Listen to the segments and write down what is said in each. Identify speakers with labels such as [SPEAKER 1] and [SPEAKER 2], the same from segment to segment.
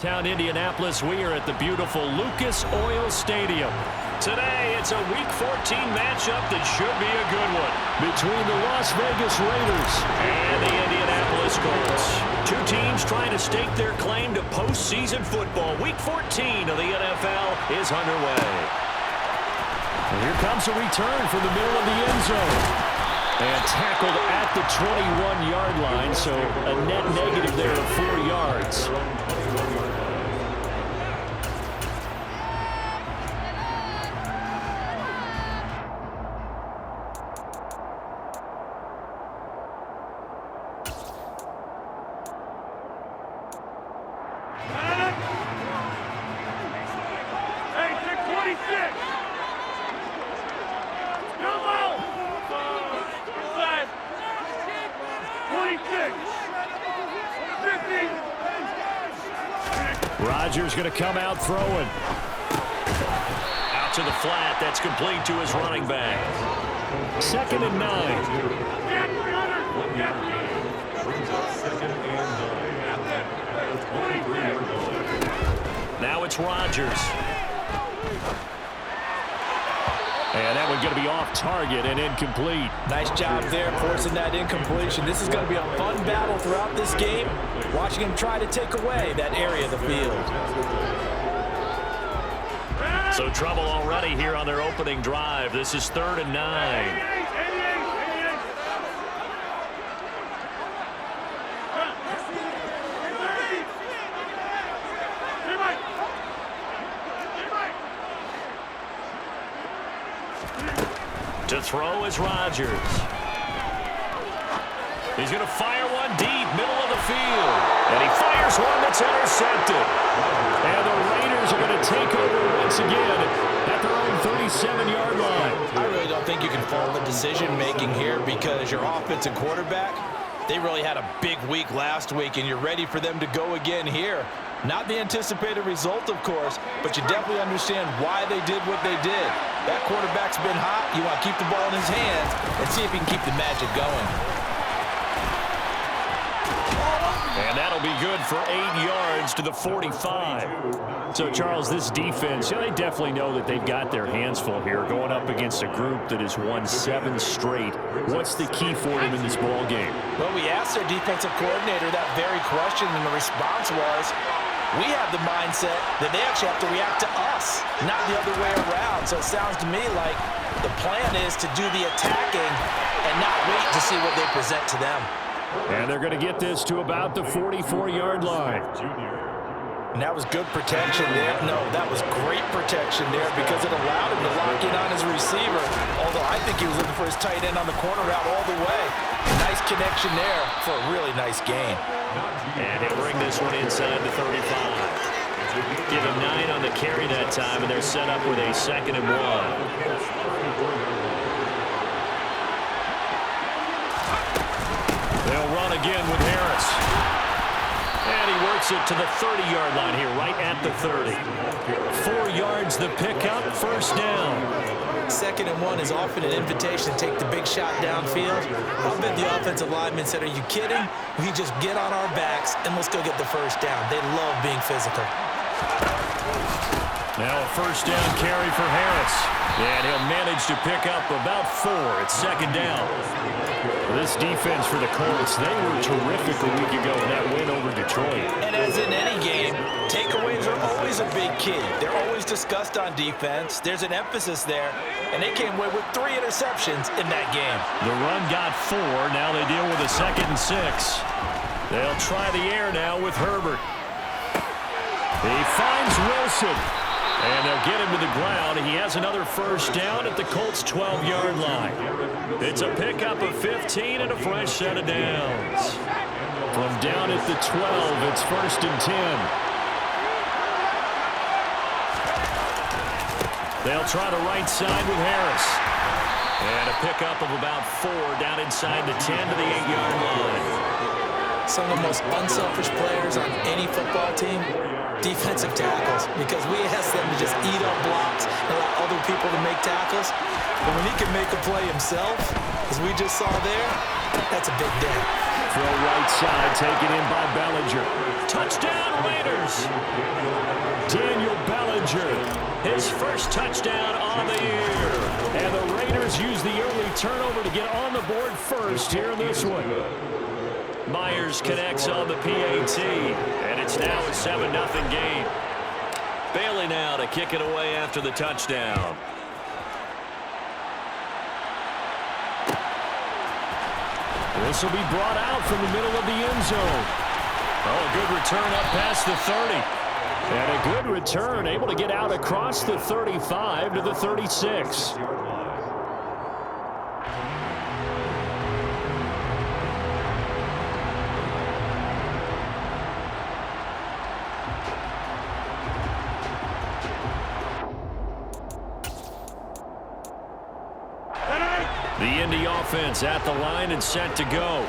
[SPEAKER 1] Town Indianapolis, we are at the beautiful Lucas Oil Stadium. Today, it's a Week 14 matchup that should be a good one between the Las Vegas Raiders and the Indianapolis Colts. Two teams trying to stake their claim to postseason football. Week 14 of the NFL is underway. And here comes a return from the middle of the end zone. And tackled at the 21-yard line, so a net negative there of 4 yards. Rodgers going to come out throwing. Out to the flat. That's complete to his running back. 2nd and 9. Now it's Rodgers. And that one's going to be off target and incomplete.
[SPEAKER 2] Nice job there forcing that incompletion. This is going to be a fun battle throughout this game. Watching him try to take away that area of the field.
[SPEAKER 1] So trouble already here on their opening drive. This is 3rd and 9. To throw is Rodgers. He's going to fire one deep, middle of the field. And he fires one that's intercepted. And the Raiders are going to take over once again at their own 37-yard line.
[SPEAKER 2] I really don't think you can fault the decision-making here because your offensive quarterback, they really had a big week last week, and you're ready for them to go again here. Not the anticipated result, of course, but you definitely understand why they did what they did. That quarterback's been hot. You want to keep the ball in his hands and see if he can keep the magic going.
[SPEAKER 1] And that'll be good for 8 yards to the 45. So, Charles, this defense, they definitely know that they've got their hands full here going up against a group that has won 7 straight. What's the key for them in this ball game?
[SPEAKER 2] Well, we asked their defensive coordinator that very question, and the response was, we have the mindset that they actually have to react to us, not the other way around. So it sounds to me like the plan is to do the attacking and not wait to see what they present to them.
[SPEAKER 1] And they're going to get this to about the 44-yard line.
[SPEAKER 2] And that was good protection there. No, that was great protection there because it allowed him to lock in on his receiver. Although I think he was looking for his tight end on the corner route all the way. Nice connection there for a really nice gain.
[SPEAKER 1] And he'll bring this one inside the 35. Give him 9 on the carry that time, and they're set up with a 2nd and 1. They'll run again with Harris. And he works it to the 30-yard line here, right at the 30. 4 yards the pickup, 1st down.
[SPEAKER 2] 2nd and 1 is often an invitation to take the big shot downfield. I'll bet the offensive lineman said, are you kidding? We just get on our backs and let's go get the 1st down. They love being physical.
[SPEAKER 1] Now a 1st down carry for Harris. And he'll manage to pick up about 4. It's 2nd down. This defense for the Colts, they were terrific a week ago in that win over Detroit.
[SPEAKER 2] And as in any game, takeaways are always a big key. They're always discussed on defense. There's an emphasis there, and they came away with 3 interceptions in that game.
[SPEAKER 1] The run got 4. Now they deal with a 2nd and 6. They'll try the air now with Herbert. He finds Wilson. And they'll get him to the ground. He has another 1st down at the Colts' 12-yard line. It's a pickup of 15 and a fresh set of downs. From down at the 12, it's 1st and 10. They'll try the right side with Harris. And a pickup of about 4 down inside the 10 to the 8-yard line.
[SPEAKER 2] Some of the most unselfish players on any football team, defensive tackles, because we ask them to just eat up blocks and allow other people to make tackles. But when he can make a play himself, as we just saw there, that's a big day.
[SPEAKER 1] Throw right side, taken in by Bellinger. Touchdown, Raiders! Daniel Bellinger, his first touchdown on the year. And the Raiders use the early turnover to get on the board first here in this one. Myers connects on the PAT, and it's now a 7-0 game. Bailey now to kick it away after the touchdown. This will be brought out from the middle of the end zone. Oh, a good return up past the 30. And a good return, able to get out across the 35 to the 36. The Indy offense at the line and set to go.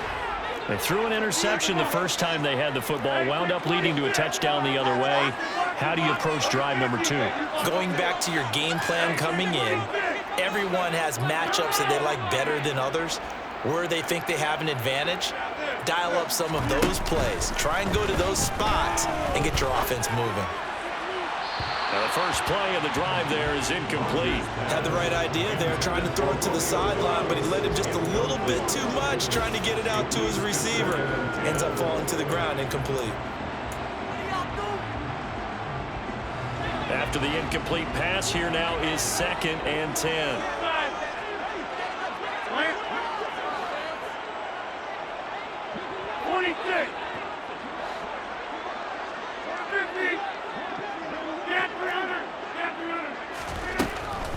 [SPEAKER 1] They threw an interception the first time they had the football, wound up leading to a touchdown the other way. How do you approach drive number 2?
[SPEAKER 2] Going back to your game plan coming in, everyone has matchups that they like better than others. Where they think they have an advantage, dial up some of those plays. Try and go to those spots and get your offense moving.
[SPEAKER 1] Now the first play of the drive there is incomplete.
[SPEAKER 2] Had the right idea there, trying to throw it to the sideline, but he led him just a little bit too much, trying to get it out to his receiver. Ends up falling to the ground, incomplete.
[SPEAKER 1] After the incomplete pass, here now is 2nd and 10.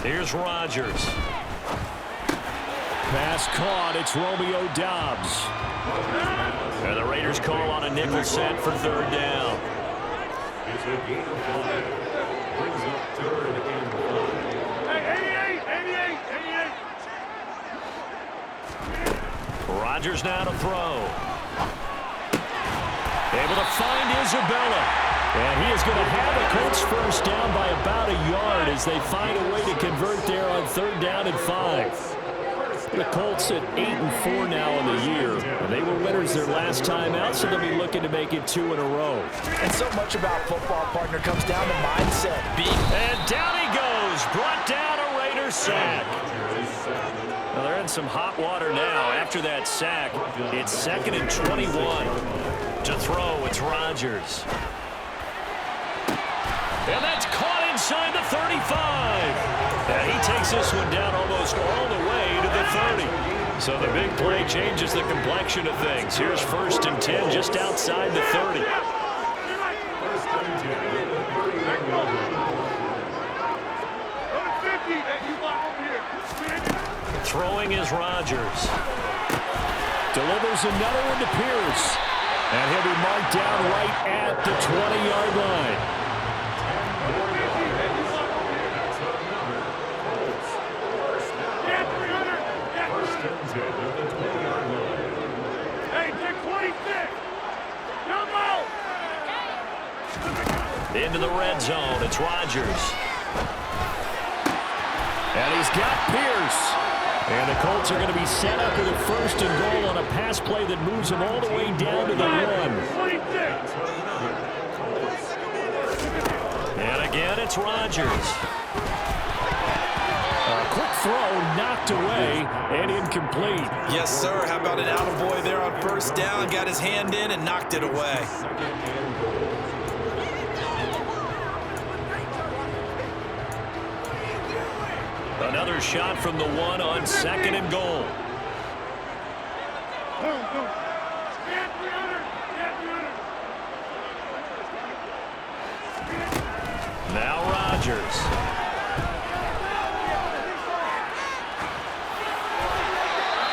[SPEAKER 1] Here's Rodgers. Pass caught. It's Romeo Doubs. And the Raiders call on a nickel set for 3rd down. Rodgers now to throw. Able to find Isabella. And he is going to have the Colts first down by about a yard as they find a way to convert there on 3rd down and 5. The Colts at 8-4 now in the year. And they were winners their last time out, so they'll be looking to make it 2 in a row.
[SPEAKER 2] And so much about football, partner, comes down to mindset.
[SPEAKER 1] And down he goes. Brought down a Raiders sack. Well, they're in some hot water now. After that sack, it's 2nd and 21. To throw, it's Rodgers. And that's caught inside the 35. And he takes this one down almost all the way to the 30. So the big play changes the complexion of things. Here's 1st and 10 just outside the 30. Throwing is Rodgers. Delivers another one to Pierce. And he'll be marked down right at the 20-yard line. Into the red zone, it's Rodgers. And he's got Pierce. And the Colts are going to be set up with a 1st and goal on a pass play that moves them all the way down to the 1. And again, it's Rodgers. A quick throw knocked away and incomplete.
[SPEAKER 2] Yes, sir. How about an attaboy there on 1st down? Got his hand in and knocked it away.
[SPEAKER 1] Another shot from the 1 on 2nd and goal. Now Rodgers.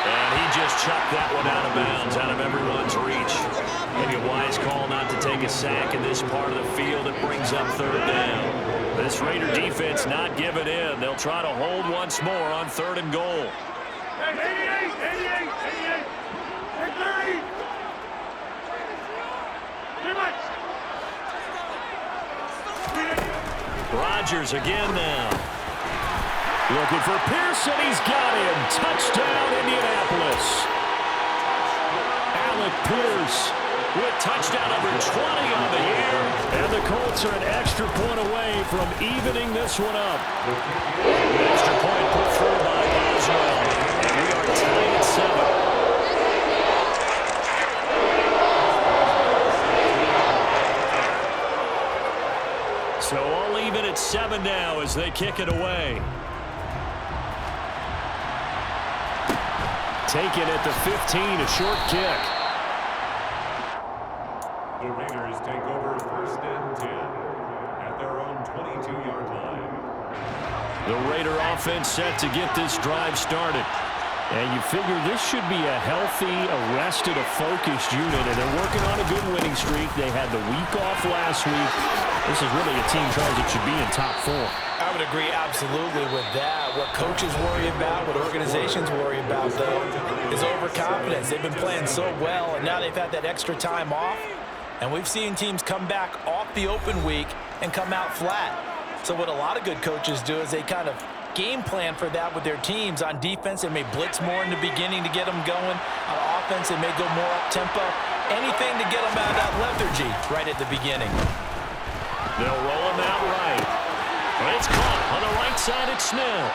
[SPEAKER 1] And he just chucked that one out of bounds, out of everyone's reach. Maybe a wise call not to take a sack in this part of the field. It brings up 3rd down. This Raider defense not giving in. They'll try to hold once more on 3rd and goal.
[SPEAKER 3] 88.
[SPEAKER 1] Rodgers again now. Looking for Pearson. He's got him. Touchdown, Indianapolis. Alec Pierce with touchdown number 20 on the year. And the Colts are an extra point away from evening this one up. An extra point put through by Boswell. And we are tied at 7. So all even at 7 now as they kick it away. Taken at the 15, a short kick.
[SPEAKER 3] The Raiders take over 1st and 10 at their own 22-yard line.
[SPEAKER 1] The Raider offense set to get this drive started. And you figure this should be a healthy, arrested, a focused unit. And they're working on a good winning streak. They had the week off last week. This is really a team, Charles, that should be in top 4.
[SPEAKER 2] I would agree absolutely with that. What coaches worry about, what organizations worry about, though, is overconfidence. They've been playing so well, and now they've had that extra time off. And we've seen teams come back off the open week and come out flat. So what a lot of good coaches do is they kind of game plan for that with their teams. On defense, they may blitz more in the beginning to get them going. On offense, they may go more up-tempo. Anything to get them out of that lethargy right at the beginning.
[SPEAKER 1] They'll roll him out right. It's caught on the right side at Smith.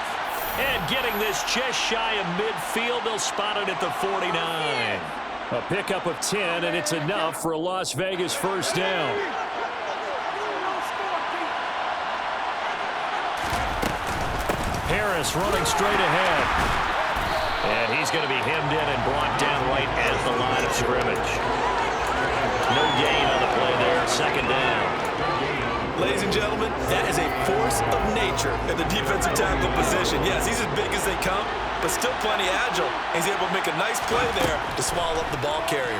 [SPEAKER 1] And getting this just shy of midfield, they'll spot it at the 49. A pickup of 10, and it's enough for a Las Vegas first down. Harris running straight ahead. And he's going to be hemmed in and blocked down right at the line of scrimmage. No gain on the play there, 2nd down.
[SPEAKER 2] Ladies and gentlemen, that is a force of nature at the defensive tackle position. Yes, he's as big as they come, but still plenty agile. He's able to make a nice play there to swallow up the ball carrier.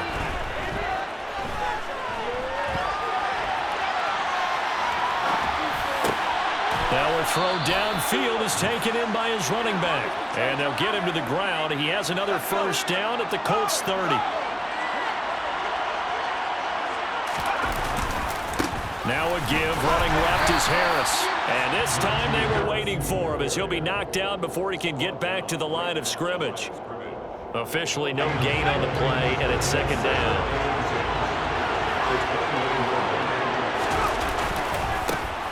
[SPEAKER 1] Now a throw downfield is taken in by his running back. And they'll get him to the ground. He has another first down at the Colts 30. Now a give, running left is Harris. And this time they were waiting for him as he'll be knocked down before he can get back to the line of scrimmage. Officially no gain on the play, and it's 2nd down.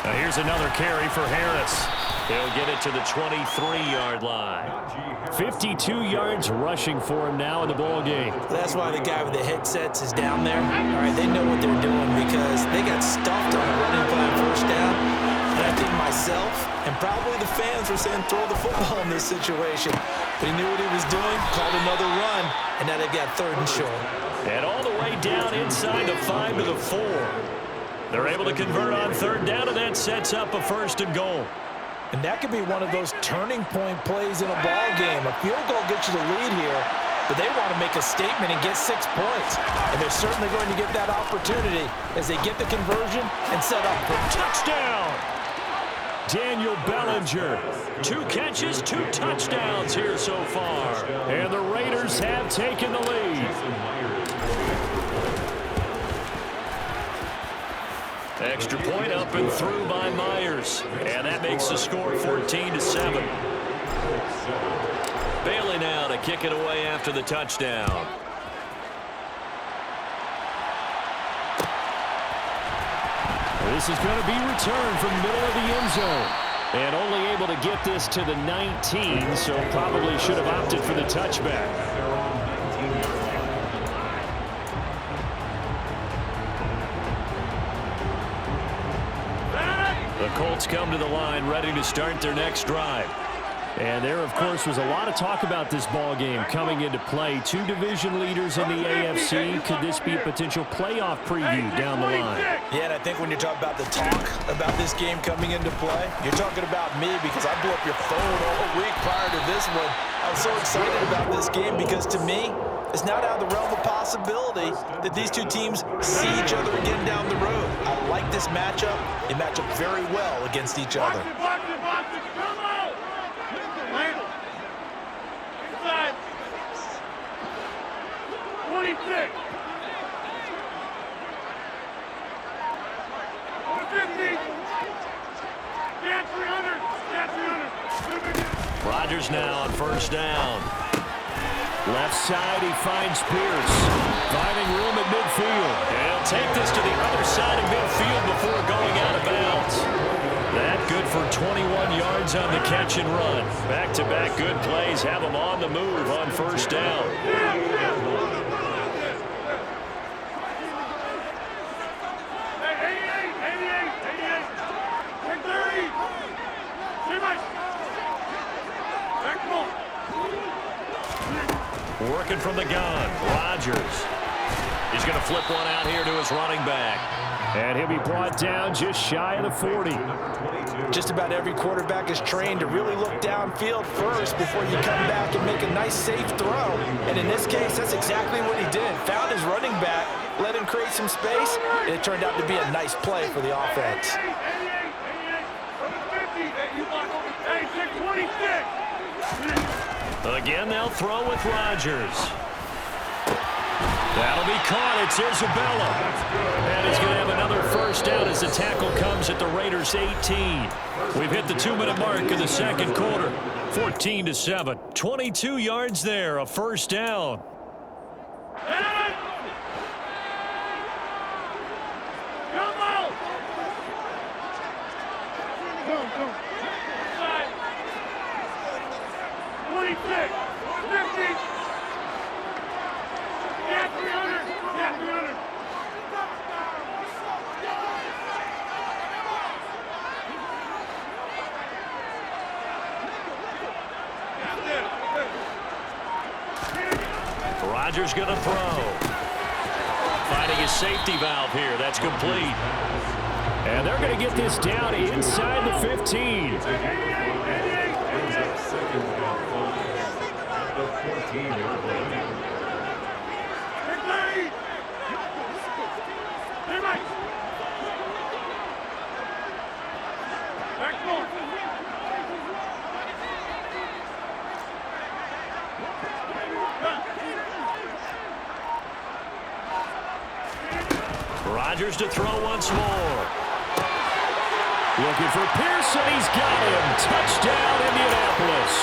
[SPEAKER 1] Now here's another carry for Harris. He'll get it to the 23-yard line. 52 yards rushing for him now in the ball game.
[SPEAKER 2] That's why the guy with the headsets is down there. All right, they know what they're doing because they got stuffed on the running play on 1st down. And I think myself and probably the fans were saying throw the football in this situation. But he knew what he was doing, called another run, and now they've got 3rd and short.
[SPEAKER 1] And all the way down inside the 5 to the 4. They're able to convert on 3rd down, and that sets up a 1st and goal.
[SPEAKER 2] And that could be one of those turning point plays in a ball game. A field goal gets you the lead here, but they want to make a statement and get 6 points. And they're certainly going to get that opportunity as they get the conversion and set up for
[SPEAKER 1] touchdown. Daniel Bellinger, 2 catches, 2 touchdowns here so far. And the Raiders have taken the lead. Extra point up and through by Myers. And that makes the score 14-7. Bailey now to kick it away after the touchdown. This is going to be returned from the middle of the end zone. And only able to get this to the 19, so probably should have opted for the touchback. The Colts come to the line ready to start their next drive. And there, of course, was a lot of talk about this ball game coming into play. 2 division leaders in the AFC. Could this be a potential playoff preview down the line?
[SPEAKER 2] Yeah, and I think when you talk about the talk about this game coming into play, you're talking about me because I blew up your phone all week prior to this one. I was so excited about this game because to me, it's not out of the realm of possibility that these 2 teams see each other again down the road. I like this matchup. They match up very well against each other.
[SPEAKER 3] Box it, come on! Inside. 26. 150. Stand 300. Stand 300.
[SPEAKER 1] Rodgers now on 1st down. Left side, he finds Pierce. Finding room at midfield. And he'll take this to the other side of midfield before going out of bounds. That good for 21 yards on the catch and run. Back-to-back good plays have him on the move on first down. Working from the gun, Rodgers. He's going to flip one out here to his running back. And he'll be brought down just shy of the 40.
[SPEAKER 2] Just about every quarterback is trained to really look downfield first before you come back and make a nice, safe throw. And in this case, that's exactly what he did. Found his running back, let him create some space, and it turned out to be a nice play for the offense.
[SPEAKER 1] Again, they'll throw with Rodgers. That'll be caught. It's Isabella. And he's going to have another first down as the tackle comes at the Raiders' 18. We've hit the 2-minute mark of the second quarter. 14-7. 22 yards there, a first down. Rodgers going to throw. Finding his safety valve here. That's complete. And they're going to get this down inside the 15. Rodgers to throw once more. Looking for Pearson. He's got him. Touchdown, Indianapolis.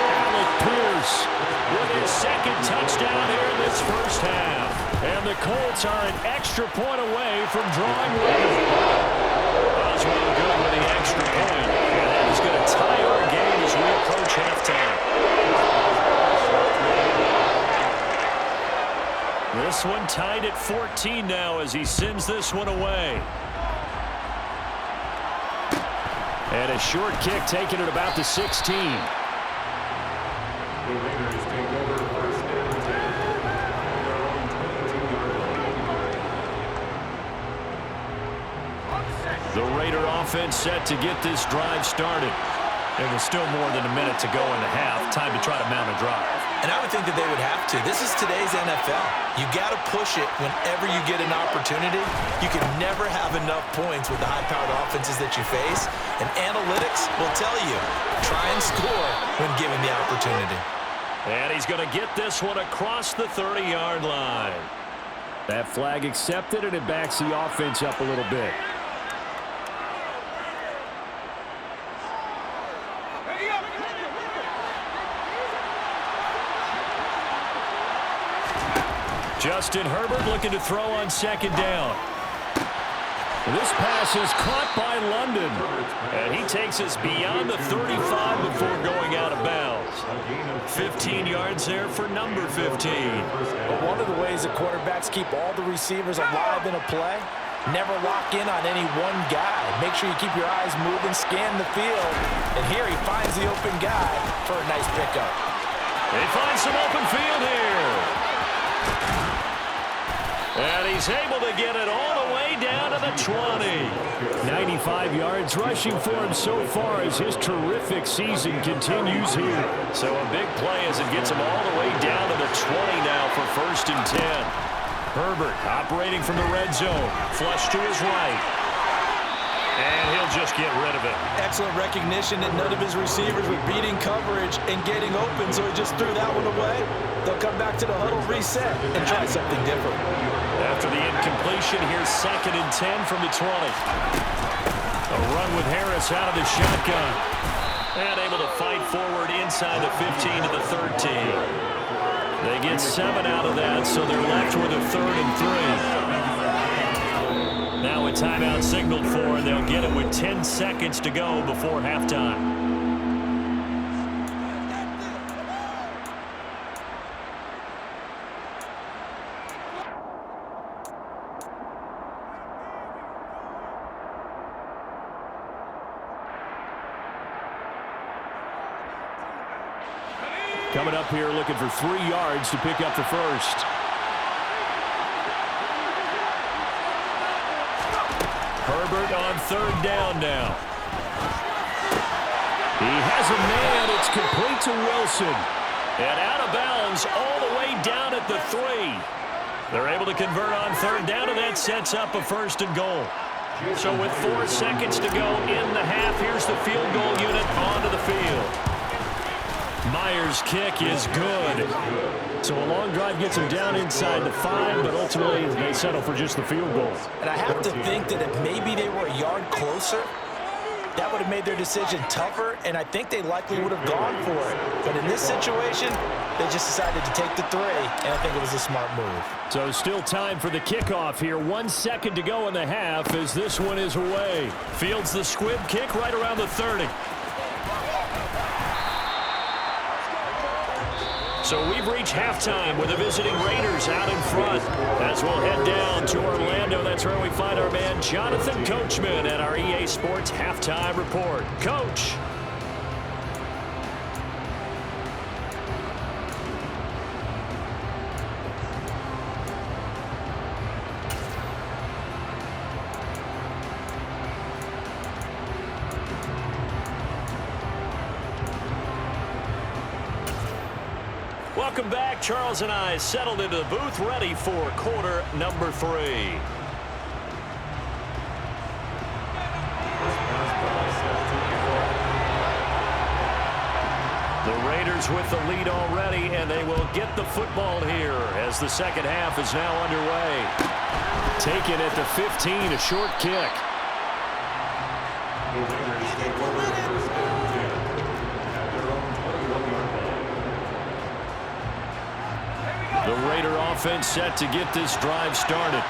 [SPEAKER 1] Alec Pierce with his second touchdown here in this first half. And the Colts are an extra point away from drawing lead. Osweiler good with the extra point. And that is going to tie our game as we approach halftime. This one tied at 14 now as he sends this one away. And a short kick taken at about the 16.
[SPEAKER 3] The Raiders take over first and 10 at their own 22-yard line.
[SPEAKER 1] The Raider offense set to get this drive started. And with still more than a minute to go in the half, time to try to mount a drive.
[SPEAKER 2] And I would think that they would have to. This is today's NFL. You got to push it whenever you get an opportunity. You can never have enough points with the high-powered offenses that you face. And analytics will tell you, try and score when given the opportunity.
[SPEAKER 1] And he's going to get this one across the 30-yard line. That flag accepted, and it backs the offense up a little bit. Justin Herbert looking to throw on second down. This pass is caught by London. And he takes us beyond the 35 before going out of bounds. 15 yards there for number 15.
[SPEAKER 2] But one of the ways that quarterbacks keep all the receivers alive in a play, never lock in on any one guy. Make sure you keep your eyes moving, scan the field. And here he finds the open guy for a nice pickup.
[SPEAKER 1] They find some open field here. And he's able to get it all the way down to the 20. 95 yards rushing for him so far as his terrific season continues here. So a big play as it gets him all the way down to the 20 now for first and 10. Herbert operating from the red zone. Flush to his right. And he'll just get rid of it.
[SPEAKER 2] Excellent recognition that none of his receivers were beating coverage and getting open, so he just threw that one away. They'll come back to the huddle, reset, and try something different.
[SPEAKER 1] After the incompletion, here's second and 10 from the 20. A run with Harris out of the shotgun. And able to fight forward inside the 15 to the 13. They get 7 out of that, so they're left with a 3rd and 3. Now a timeout signaled for, and they'll get it with 10 seconds to go before halftime. Coming up here looking for 3 yards to pick up the first. Herbert on 3rd down now. He has a man. It's complete to Wilson. And out of bounds all the way down at the 3. They're able to convert on 3rd down, and that sets up a 1st and goal. So with 4 seconds to go in the half, here's the field goal unit onto the field. Myers' kick is good. So a long drive gets them down inside the 5, but ultimately they settle for just the field goal.
[SPEAKER 2] And I have to think that if maybe they were a yard closer, that would have made their decision tougher, and I think they likely would have gone for it. But in this situation, they just decided to take the 3, and I think it was a smart move.
[SPEAKER 1] So still time for the kickoff here. 1 second to go in the half as this one is away. Fields the squib kick right around the 30. So we've reached halftime with the visiting Raiders out in front. As we'll head down to Orlando, that's where we find our man Jonathan Coachman at our EA Sports Halftime Report. Coach. Welcome back. Charles and I settled into the booth, ready for quarter number 3. The Raiders with the lead already, and they will get the football here as the second half is now underway. Taken at the 15, a short kick.
[SPEAKER 3] The Raiders take over first and 10 at their own 21-yard line.
[SPEAKER 1] The Raider offense set to get this drive started.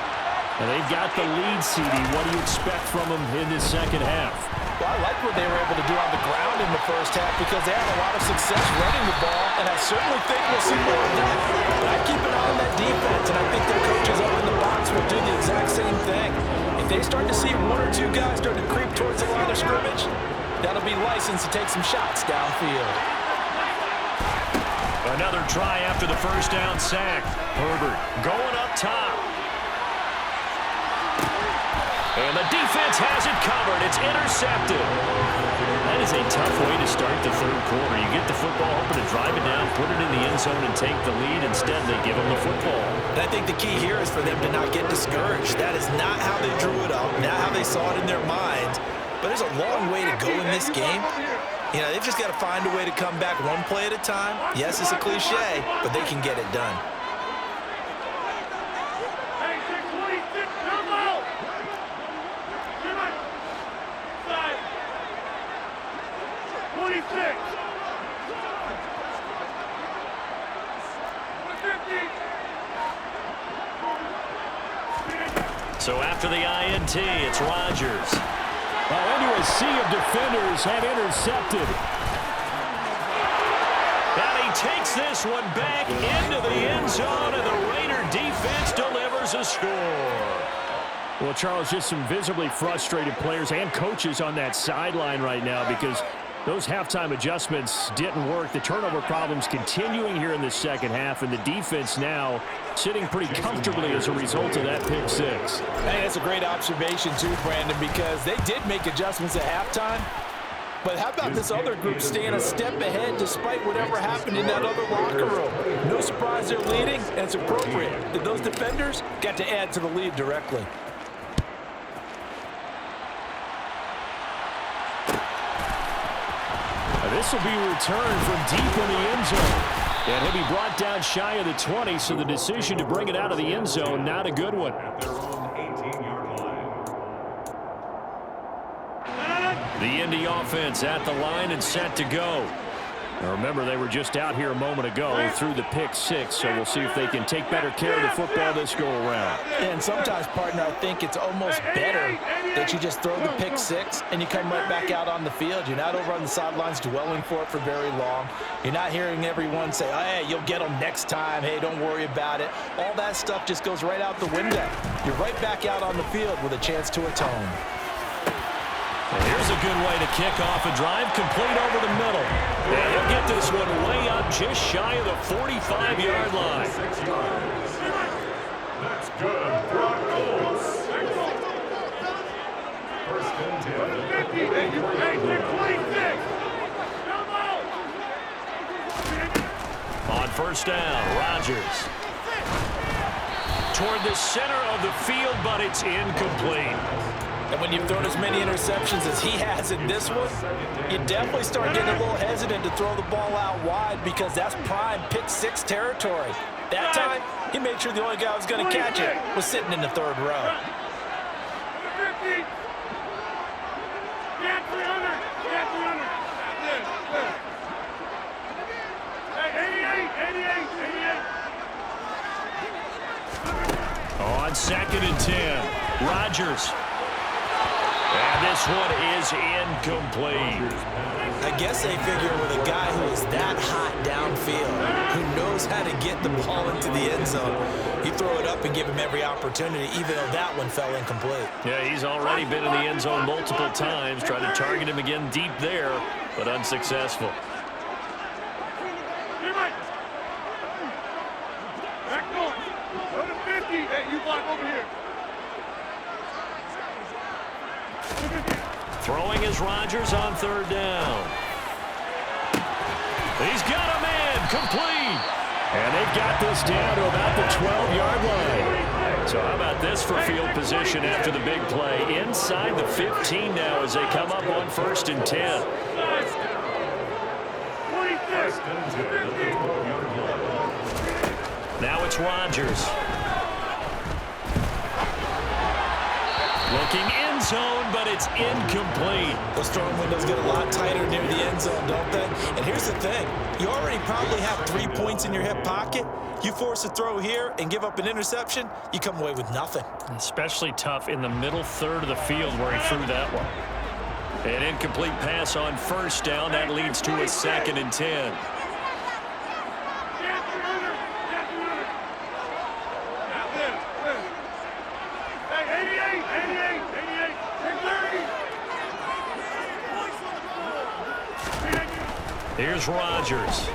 [SPEAKER 1] And they've got the lead, CD. What do you expect from them in this second half?
[SPEAKER 2] Well, I like what they were able to do on the ground in the first half because they had a lot of success running the ball, and I certainly think we'll see more of that. But I keep an eye on that defense, and I think their coaches up in the box will do the exact same thing. If they start to see 1 or 2 guys start to creep towards the line of scrimmage, that'll be licensed to take some shots downfield.
[SPEAKER 1] Another try after the first down sack. Herbert going up top. And the defense has it covered. It's intercepted. That is a tough way to start the third quarter. You get the football, hoping to drive it down, put it in the end zone, and take the lead. Instead, they give them the football.
[SPEAKER 2] And I think the key here is for them to not get discouraged. That is not how they drew it up, not how they saw it in their minds. But there's a long way to go in this game. You know, they've just got to find a way to come back 1 play at a time. Yes, it's a cliche, but they can get it done.
[SPEAKER 1] So after the INT, it's Rodgers. Well, into a sea of defenders and intercepted. And he takes this one back into the end zone, and the Raider defense delivers a score. Well, Charles, just some visibly frustrated players and coaches on that sideline right now because those halftime adjustments didn't work. The turnover problems continuing here in the second half, and the defense now sitting pretty comfortably as a result of that pick 6.
[SPEAKER 2] I think that's a great observation too, Brandon, because they did make adjustments at halftime. But how about this other group staying a step ahead despite whatever happened in that other locker room? No surprise they're leading, and it's appropriate that those defenders got to add to the lead directly.
[SPEAKER 1] This will be returned from deep in the end zone. And he'll be brought down shy of the 20, so the decision to bring it out of the end zone, not a good one.
[SPEAKER 3] At their own 18-yard line.
[SPEAKER 1] The Indy offense at the line and set to go. Now remember, they were just out here a moment ago through the pick six, so we'll see if they can take better care of the football this go-around.
[SPEAKER 2] And sometimes, partner, I think it's almost better that you just throw the pick six and you come right back out on the field. You're not over on the sidelines dwelling for it for very long. You're not hearing everyone say, oh, hey, you'll get them next time. Hey, don't worry about it. All that stuff just goes right out the window. You're right back out on the field with a chance to atone.
[SPEAKER 1] And here's a good way to kick off a drive, complete over the middle. And he'll get this one way up just shy of the 45-yard line.
[SPEAKER 3] 6 yards. That's good. Broncos. First and 10.
[SPEAKER 1] On first down, Rodgers. Toward the center of the field, but it's incomplete.
[SPEAKER 2] And when you've thrown as many interceptions as he has in this one, you definitely start getting a little hesitant to throw the ball out wide because that's prime pick six territory. That time, he made sure the only guy who was going to catch it was sitting in the third row.
[SPEAKER 1] On second and 10, Rodgers. And this one is incomplete.
[SPEAKER 2] I guess they figure with a guy who is that hot downfield, who knows how to get the ball into the end zone, you throw it up and give him every opportunity, even though that one fell incomplete.
[SPEAKER 1] Yeah, he's already been in the end zone multiple times, trying to target him again deep there, but unsuccessful. Throwing is Rodgers on third down. He's got a man, complete. And they've got this down to about the 12-yard line. So how about this for field position after the big play? Inside the 15 now as they come up on first and 10. Now it's Rodgers. Looking end zone, but it's incomplete.
[SPEAKER 2] Those throwing windows get a lot tighter near the end zone, don't they? And here's the thing. You already probably have 3 points in your hip pocket. You force a throw here and give up an interception, you come away with nothing.
[SPEAKER 1] Especially tough in the middle third of the field where he threw that one. An incomplete pass on first down. That leads to a second and 10. Here's Rodgers.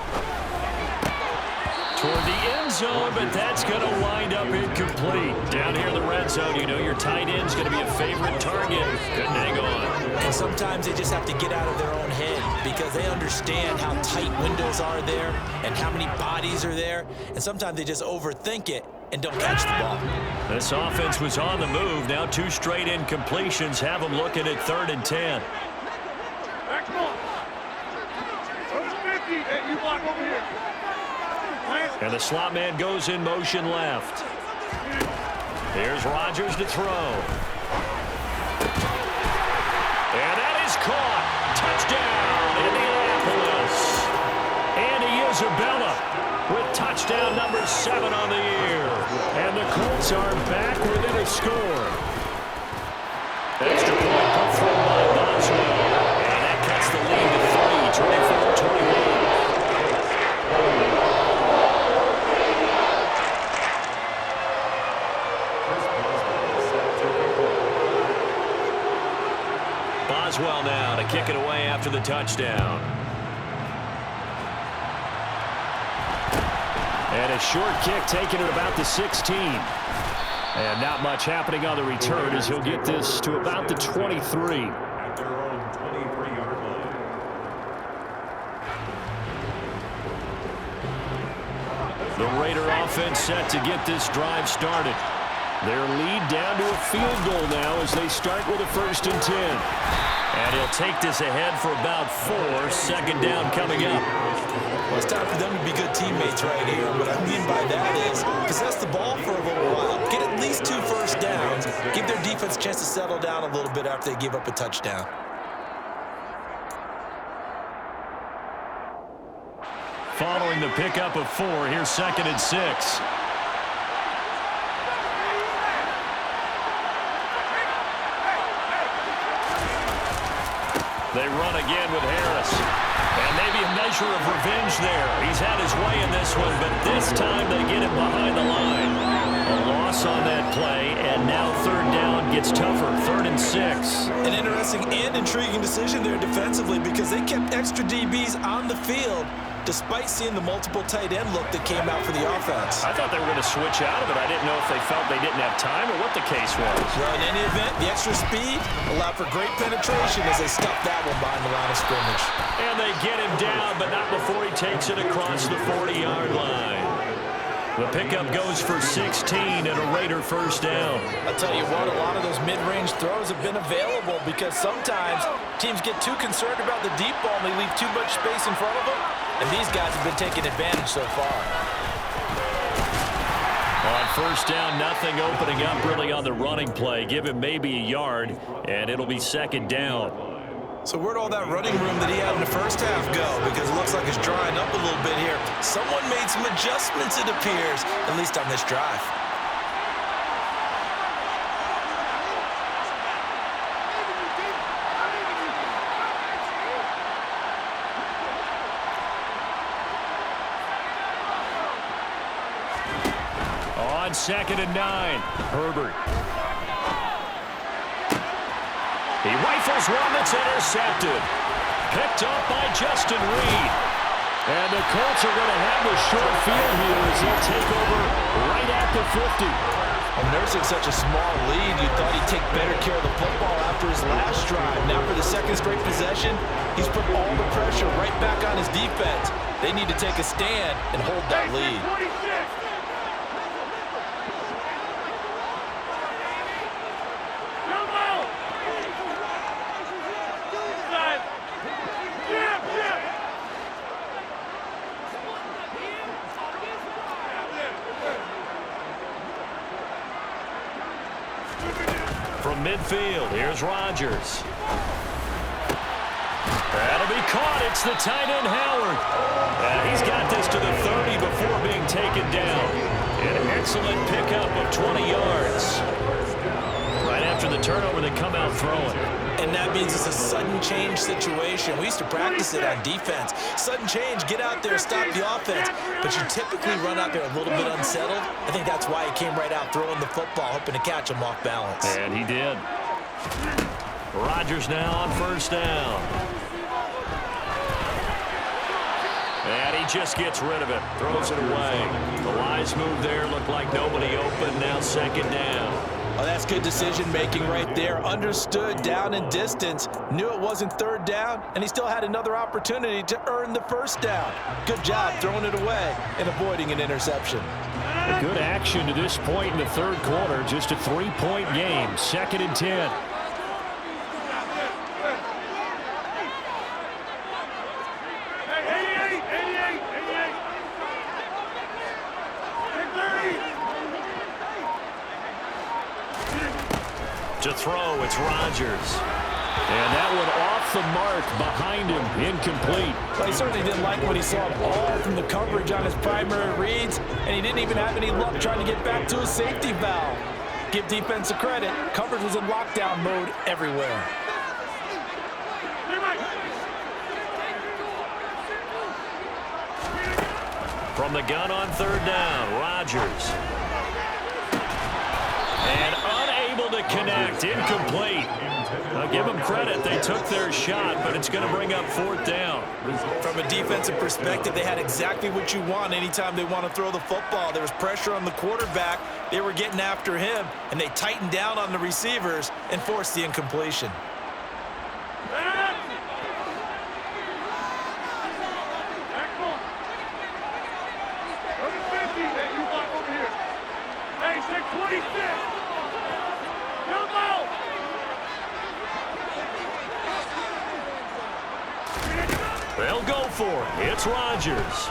[SPEAKER 1] Toward the end zone, but that's going to wind up incomplete. Down here in the red zone, you know your tight end's going to be a favorite target. Couldn't hang on.
[SPEAKER 2] And sometimes they just have to get out of their own head because they understand how tight windows are there and how many bodies are there. And sometimes they just overthink it and don't catch the ball.
[SPEAKER 1] This offense was on the move. Now 2 straight incompletions have them looking at third and 10. And the slot man goes in motion left. Here's Rodgers to throw. And that is caught. Touchdown, Indianapolis. Andy Isabella with touchdown number 7 on the year. And the Colts are back within a score. Extra point put through by Boswell. And that cuts the lead to 3, 24-21. Boswell now to kick it away after the touchdown. And a short kick taken at about the 16. And not much happening on the return as he'll get this to about the 23.
[SPEAKER 3] At their own 23-yard line.
[SPEAKER 1] The Raider offense set to get this drive started. Their lead down to a field goal now as they start with a first and 10. And he'll take this ahead for about 4. Second down coming up.
[SPEAKER 2] Well, it's time for them to be good teammates right here. What I mean by that is possess the ball for a little while, get at least 2 first downs, give their defense a chance to settle down a little bit after they give up a touchdown.
[SPEAKER 1] following the pickup of 4. Here's 2nd and 6. They run again with Harris. And maybe a measure of revenge there. He's had his way in this one, but this time they get him behind the line. A loss on that play, and now 3rd down gets tougher. 3rd and 6.
[SPEAKER 2] An interesting and intriguing decision there defensively because they kept extra DBs on the field despite seeing the multiple tight end look that came out for the offense.
[SPEAKER 1] I thought they were going to switch out of it. I didn't know if they felt they didn't have time or what the case was.
[SPEAKER 2] Well, in any event, the extra speed allowed for great penetration as they stuffed that one behind the line of scrimmage.
[SPEAKER 1] And they get him down, but not before he takes it across the 40-yard line. The pickup goes for 16 and a Raider 1st down.
[SPEAKER 2] I'll tell you what, a lot of those mid-range throws have been available because sometimes teams get too concerned about the deep ball and they leave too much space in front of them. And these guys have been taking advantage so far.
[SPEAKER 1] On 1st down, nothing opening up really on the running play. Give him maybe a yard, and it'll be 2nd down.
[SPEAKER 2] So where'd all that running room that he had in the first half go? Because it looks like it's drying up a little bit here. Someone made some adjustments, it appears, at least on this drive.
[SPEAKER 1] On 2nd and 9, Herbert. He rifles one that's intercepted. Picked up by Justin Reed. And the Colts are going to have the short field here as they'll take over right at the 50.
[SPEAKER 2] And nursing such a small lead, you thought he'd take better care of the football after his last drive. Now for the 2nd straight possession, he's put all the pressure right back on his defense. They need to take a stand and hold that lead.
[SPEAKER 1] From midfield, here's Rodgers. That'll be caught. It's the tight end, Howard. And he's got this to the 30 before being taken down. An excellent pickup of 20 yards. Right after the turnover, they come out throwing.
[SPEAKER 2] And that means it's a sudden change situation. We used to practice it on defense. Sudden change, get out there, stop the offense. But you typically run out there a little bit unsettled. I think that's why he came right out throwing the football, hoping to catch him off balance.
[SPEAKER 1] And he did. Rodgers now on 1st down. And he just gets rid of it, throws it away. The wise move there, looked like nobody open, now 2nd down.
[SPEAKER 2] Oh, that's good decision-making right there. Understood down and distance. Knew it wasn't 3rd down, and he still had another opportunity to earn the 1st down. Good job throwing it away and avoiding an interception.
[SPEAKER 1] A good action to this point in the 3rd quarter. Just a 3-point game. 2nd and 10. To throw, it's Rodgers. And that one off the mark behind him, incomplete.
[SPEAKER 2] Well, he certainly didn't like what he saw all from the coverage on his primary reads, and he didn't even have any luck trying to get back to his safety valve. Give defense a credit. Coverage was in lockdown mode everywhere.
[SPEAKER 1] From the gun on 3rd down, Rodgers. And unable to connect, incomplete. I'll give them credit, they took their shot, but it's going to bring up 4th down.
[SPEAKER 2] From a defensive perspective, they had exactly what you want anytime they want to throw the football. There was pressure on the quarterback, they were getting after him, and they tightened down on the receivers and forced the incompletion.
[SPEAKER 1] They'll go for it. It's Rodgers.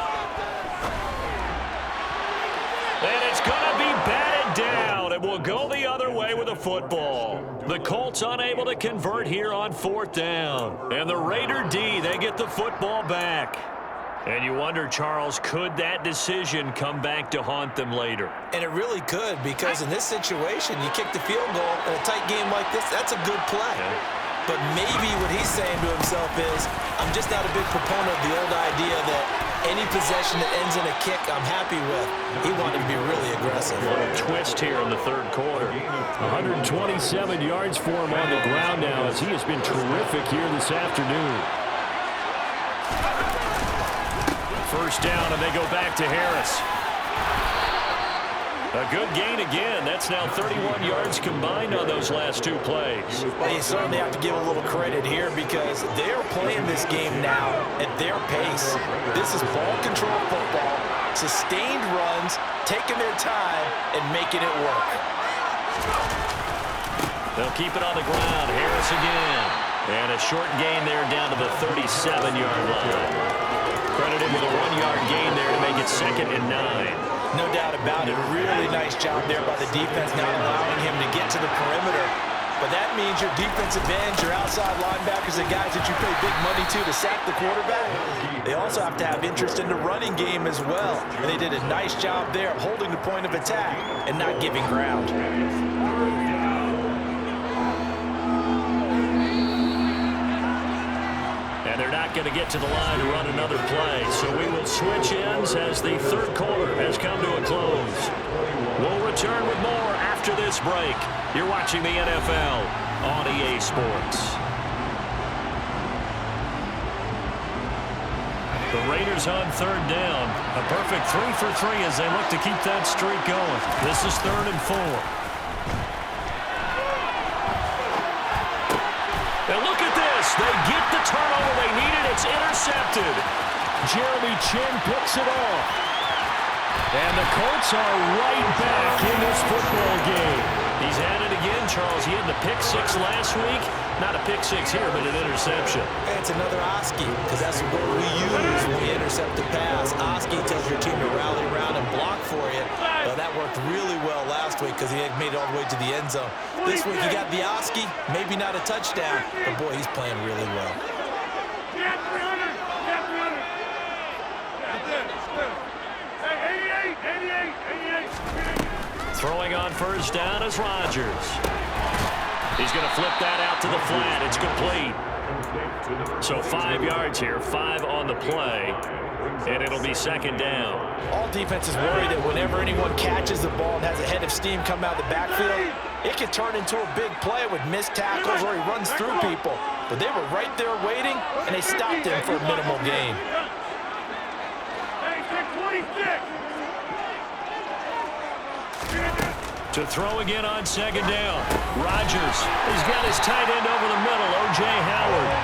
[SPEAKER 1] And it's going to be batted down. It will go the other way with the football. The Colts unable to convert here on 4th down. And the Raider D, they get the football back. And you wonder, Charles, could that decision come back to haunt them later?
[SPEAKER 2] And it really could, because in this situation, you kick the field goal in a tight game like this, that's a good play.
[SPEAKER 1] Yeah.
[SPEAKER 2] But maybe what he's saying to himself is, I'm just not a big proponent of the old idea that any possession that ends in a kick I'm happy with. He wanted to be really aggressive.
[SPEAKER 1] What a twist here in the third quarter.
[SPEAKER 4] 127 yards for him on the ground now, as he has been terrific here this afternoon.
[SPEAKER 1] First down, and they go back to Harris. A good gain again. That's now 31 yards combined on those last two plays.
[SPEAKER 2] Well, you certainly have to give a little credit here because they're playing this game now at their pace. This is ball control football, sustained runs, taking their time, and making it work.
[SPEAKER 1] They'll keep it on the ground. Harris again. And a short gain there down to the 37-yard line. Credited with a 1-yard gain there to make it 2nd and 9.
[SPEAKER 2] No doubt about it. Really nice job there by the defense, not allowing him to get to the perimeter. But that means your defensive ends, your outside linebackers, the guys that you pay big money to sack the quarterback, they also have to have interest in the running game as well. And they did a nice job there of holding the point of attack and not giving ground.
[SPEAKER 1] And they're not going to get to the line to run another play. So we will switch ends as the third quarter has come to a close. We'll return with more after this break. You're watching the NFL on EA Sports. The Raiders on third down. A perfect 3 for 3 as they look to keep that streak going. This is 3rd and 4. And look at this. They get the turnover they needed. It's intercepted.
[SPEAKER 4] Jeremy Chin picks it off. And the Colts are right back in this football game.
[SPEAKER 1] He's at it again, Charles. He had the pick 6 last week. Not a pick 6 here, but an interception.
[SPEAKER 2] And it's another Oski, because that's what we use when we intercept the pass. Oski tells your team to rally around and block for you. Well, that worked really well last week because he had made it all the way to the end zone. This week he got the Oski, maybe not a touchdown, but boy, he's playing really well.
[SPEAKER 1] Throwing on first down is Rodgers. He's going to flip that out to the flat. It's complete. So 5 yards here, 5 on the play, and it'll be 2nd down.
[SPEAKER 2] All defenses worry that whenever anyone catches the ball and has a head of steam come out of the backfield, it can turn into a big play with missed tackles or he runs through people. But they were right there waiting, and they stopped him for a minimal gain.
[SPEAKER 1] To throw again on 2nd down. Rodgers. He's got his tight end over the middle, O.J. Howard.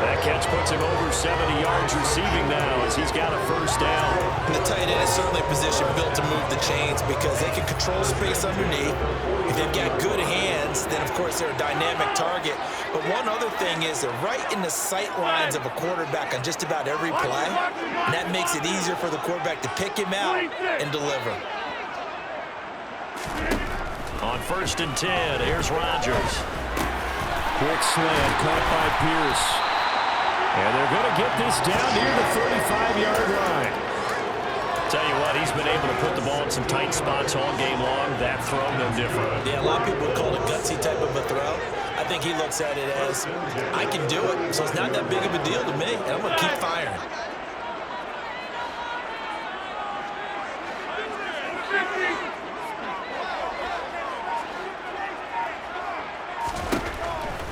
[SPEAKER 1] That catch puts him over 70 yards receiving now as he's got a first down.
[SPEAKER 2] And the tight end is certainly a position built to move the chains because they can control space underneath. If they've got good hands, then of course they're a dynamic target. But one other thing is they're right in the sight lines of a quarterback on just about every play. And that makes it easier for the quarterback to pick him out and deliver.
[SPEAKER 1] On 1st and 10, here's Rodgers.
[SPEAKER 4] Quick slant caught by Pierce. And they're going to get this down near the 35-yard line.
[SPEAKER 1] Tell you what, he's been able to put the ball in some tight spots all game long. That throw, no different.
[SPEAKER 2] Yeah, a lot of people would call it gutsy type of a throw. I think he looks at it as, I can do it, so it's not that big of a deal to me, and I'm going to keep firing.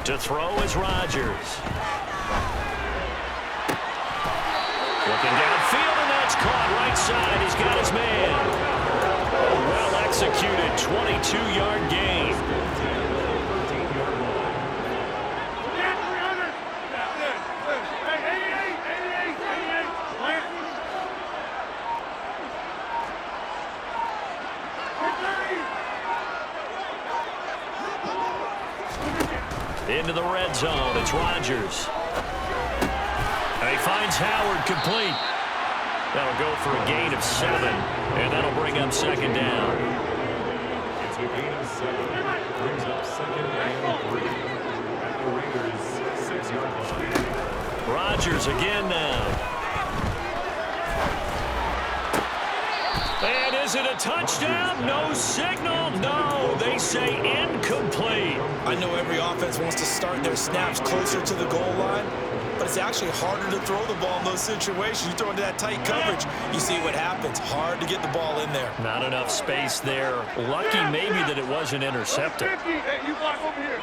[SPEAKER 1] To throw is Rodgers. Looking downfield, and that's caught right side. He's got his man. A well-executed 22-yard gain. Into the red zone, it's Rodgers. And he finds Howard complete. That'll go for a gain of 7, and that'll bring up 2nd down.
[SPEAKER 3] It's a gain of 7. Brings up 2nd and 3 at the Raiders' 6-yard line.
[SPEAKER 1] Rodgers again now. touchdown? No signal? No, they say incomplete.
[SPEAKER 2] I know every offense wants to start their snaps closer to the goal line, but it's actually harder to throw the ball in those situations. You throw into that tight coverage, you see what happens. Hard to get the ball in there.
[SPEAKER 1] Not enough space there. Lucky maybe that it wasn't intercepted.
[SPEAKER 3] Hey, you block over here.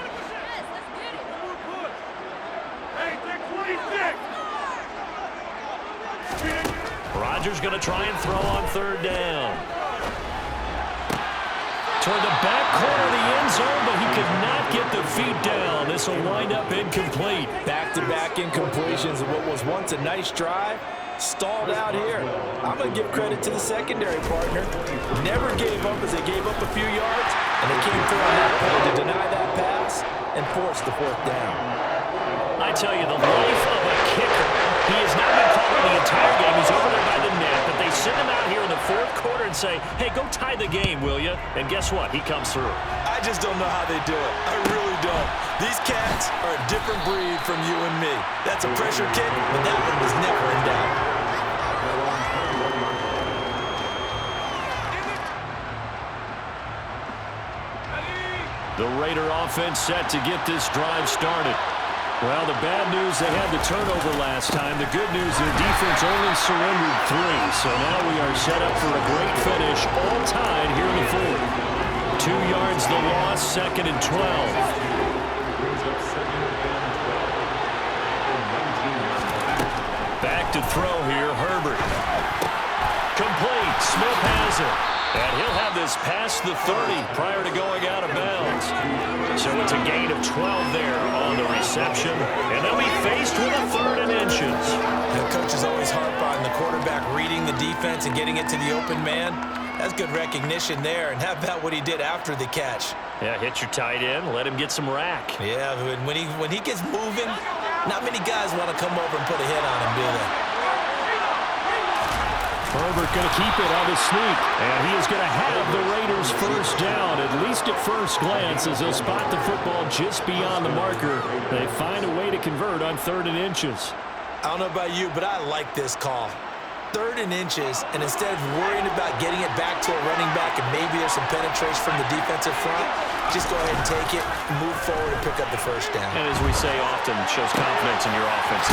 [SPEAKER 3] Hey, take 26.
[SPEAKER 1] Rodgers going to try and throw on third down. Toward the back corner of the end zone, but he could not get the feet down. This will wind up incomplete.
[SPEAKER 2] Back-to-back incompletions of what was once a nice drive. Stalled out here. I'm going to give credit to the secondary partner. Never gave up as they gave up a few yards, and they came through on that play to deny that pass and force the fourth down.
[SPEAKER 1] I tell you, the life of a kicker. He has not been called the entire game. He's over there by the net, but they send him out here in the fourth quarter and say, hey, go tie the game, will you? And guess what? He comes through.
[SPEAKER 2] I just don't know how they do it. I really don't. These cats are a different breed from you and me. That's a pressure kick, but that one was never in doubt.
[SPEAKER 1] The Raider offense set to get this drive started. Well, the bad news, they had the turnover last time. The good news, their defense only surrendered 3. So now we are set up for a great finish, all tied here in the fourth. 2 yards the loss, 2nd and 12. Back to throw here, Herbert. Complete, Smith has it. And he'll have this past the 30 prior to going out of bounds. So it's a gain of 12 there on the reception. And they'll be faced with a 3rd and inches.
[SPEAKER 2] The coaches always harp on the quarterback reading the defense and getting it to the open man. That's good recognition there. And how about what he did after the catch?
[SPEAKER 1] Yeah, hit your tight end, let him get some rack.
[SPEAKER 2] Yeah, when he gets moving, not many guys want to come over and put a hit on him, do they?
[SPEAKER 1] Herbert going to keep it on the sneak, and he is going to have the Raiders first down, at least at first glance, as they'll spot the football just beyond the marker. They find a way to convert on 3rd and inches.
[SPEAKER 2] I don't know about you, but I like this call. 3rd and inches, and instead of worrying about getting it back to a running back and maybe there's some penetration from the defensive front, just go ahead and take it, move forward, and pick up the first down.
[SPEAKER 1] And as we say often, shows confidence in your offense.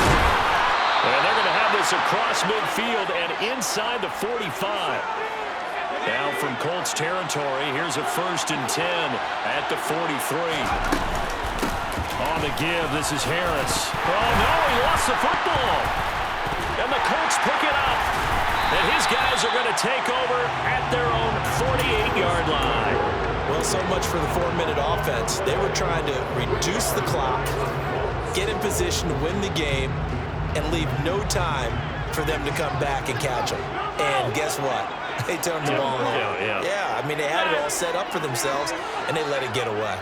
[SPEAKER 1] And they're going to have this across midfield and inside the 45. Now from Colts territory, here's a 1st and 10 at the 43. On the give, this is Harris. Oh, no, he lost the football. And the Colts pick it up. And his guys are going to take over at their own 48-yard line.
[SPEAKER 2] Well, so much for the 4-minute offense. They were trying to reduce the clock, get in position to win the game, and leave no time for them to come back and catch them. And guess what? They turned the ball over. Yeah, I mean, they had it all set up for themselves, and they let it get away.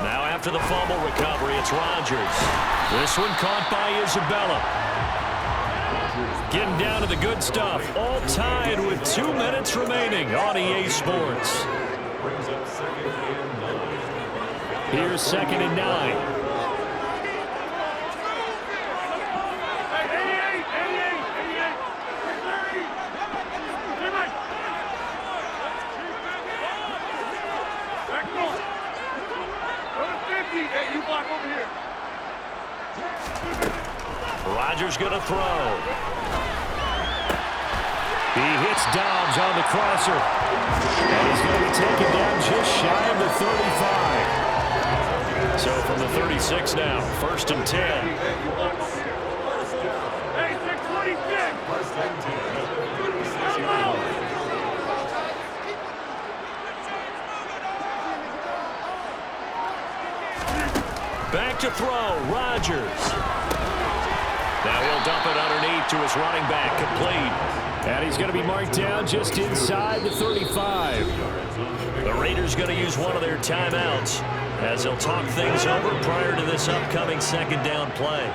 [SPEAKER 1] Now after the fumble recovery, it's Rodgers. This one caught by Isabella. Getting down to the good stuff. All tied with 2 minutes remaining on EA Sports. Here's 2nd and 9. Rodgers going to throw. He hits Dobbs on the crosser. And he's going to be taken down just shy of the 35. So from the 36 now, 1st and 10. Back to throw, Rodgers. Now we'll dump it underneath to his running back, complete. And he's going to be marked down just inside the 35. The Raiders going to use one of their timeouts as they'll talk things over prior to this upcoming 2nd down play.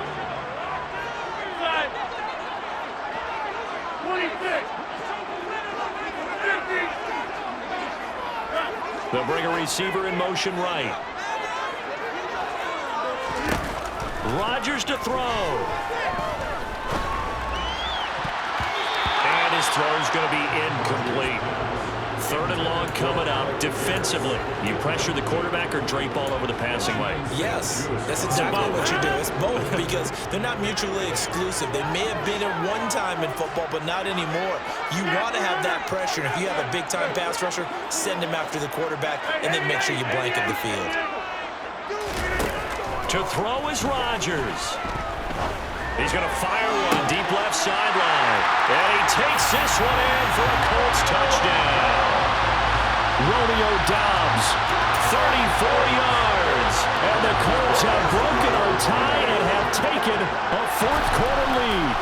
[SPEAKER 1] They'll bring a receiver in motion right. Rodgers to throw. And his throw's going to be incomplete. 3rd and long coming up. Defensively, you pressure the quarterback or drape all over the passing lane?
[SPEAKER 2] Yes, that's exactly what you do. It's both because they're not mutually exclusive. They may have been at one time in football, but not anymore. You want to have that pressure. And if you have a big-time pass rusher, send him after the quarterback, and then make sure you blanket the field.
[SPEAKER 1] To throw is Rodgers. He's going to fire one deep left sideline. And he takes this one in for a Colts touchdown. Romeo Doubs, 34 yards. And the Colts have broken our tie and have taken a 4th quarter lead.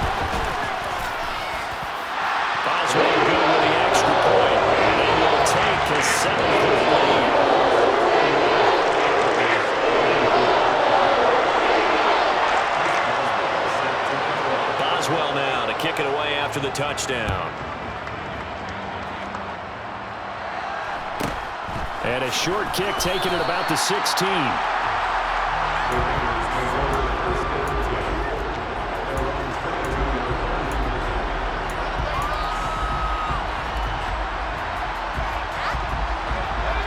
[SPEAKER 1] Boswell good with the extra point. And they will take a 7-point lead. Boswell now to kick it away after the touchdown. And a short kick taken at about the 16.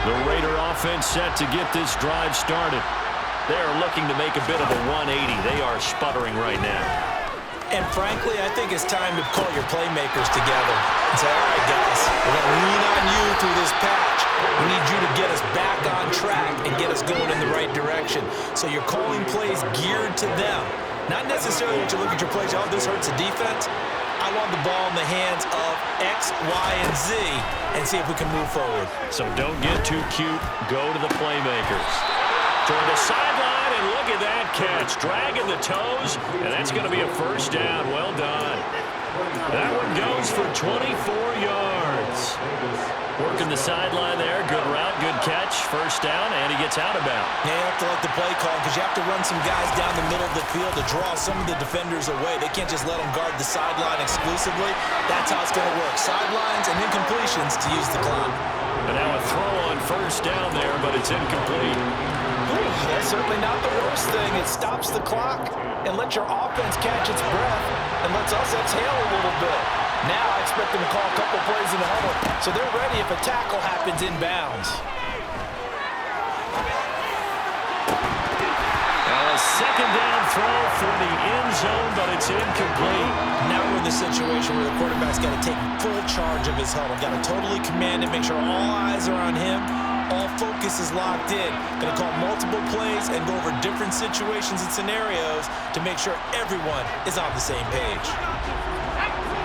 [SPEAKER 1] The Raider offense set to get this drive started. They're looking to make a bit of a 180. They are sputtering right now.
[SPEAKER 2] And frankly, I think it's time to call your playmakers together and say, all right, guys, we're going to lean on you through this patch. We need you to get us back on track and get us going in the right direction. So you're calling plays geared to them. Not necessarily that you look at your plays, oh, this hurts the defense. I want the ball in the hands of X, Y, and Z and see if we can move forward.
[SPEAKER 1] So don't get too cute. Go to the playmakers. Toward the sideline, and look at that catch. Dragging the toes, and that's going to be a 1st down. Well done. That one goes for 24 yards. Working the sideline there. Good route, good catch. 1st down, and he gets out of bounds.
[SPEAKER 2] Yeah, you have to like the play call because you have to run some guys down the middle of the field to draw some of the defenders away. They can't just let them guard the sideline exclusively. That's how it's going to work. Sidelines and incompletions to use the clock.
[SPEAKER 1] And now a throw on 1st down there, but it's incomplete.
[SPEAKER 2] That's certainly not the worst thing. It stops the clock and lets your offense catch its breath and lets us exhale a little bit. Now I expect them to call a couple plays in the huddle, so they're ready if a tackle happens inbounds.
[SPEAKER 1] A 2nd down throw for the end zone, but it's incomplete.
[SPEAKER 2] Now we're in the situation where the quarterback's got to take full charge of his huddle. Got to totally command it, make sure all eyes are on him. All focus is locked in. Going to call multiple plays and go over different situations and scenarios to make sure everyone is on the same page.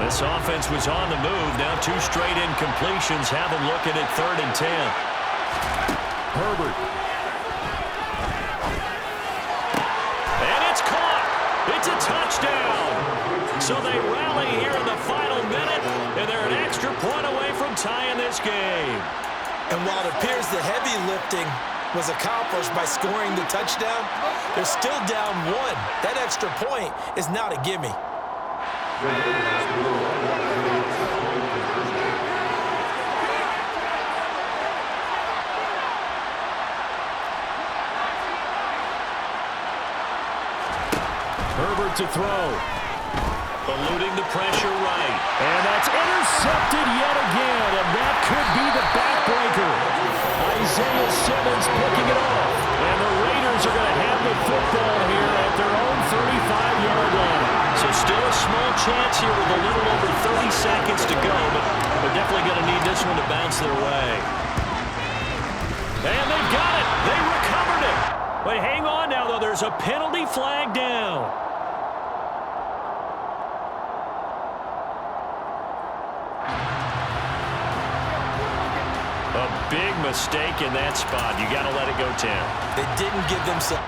[SPEAKER 1] This offense was on the move. Now 2 straight incompletions have them looking at 3rd and 10. Herbert. And it's caught. It's a touchdown. So they rally here in the final minute, and they're an extra point away from tying this game.
[SPEAKER 2] And while it appears the heavy lifting was accomplished by scoring the touchdown, they're still down 1. That extra point is not a gimme.
[SPEAKER 1] Herbert to throw. Eluding the pressure right. And that's intercepted yet again, and that could be the backbreaker. Isaiah Simmons picking it off. And the Raiders are going to have the football here at their own 35-yard line. So still a small chance here with a little over 30 seconds to go, but they're definitely going to need this one to bounce their way. And they've got it. They recovered it. But hang on now, though. There's a penalty flag down. A big mistake in that spot. You got to let it go, Tim.
[SPEAKER 2] They didn't give themselves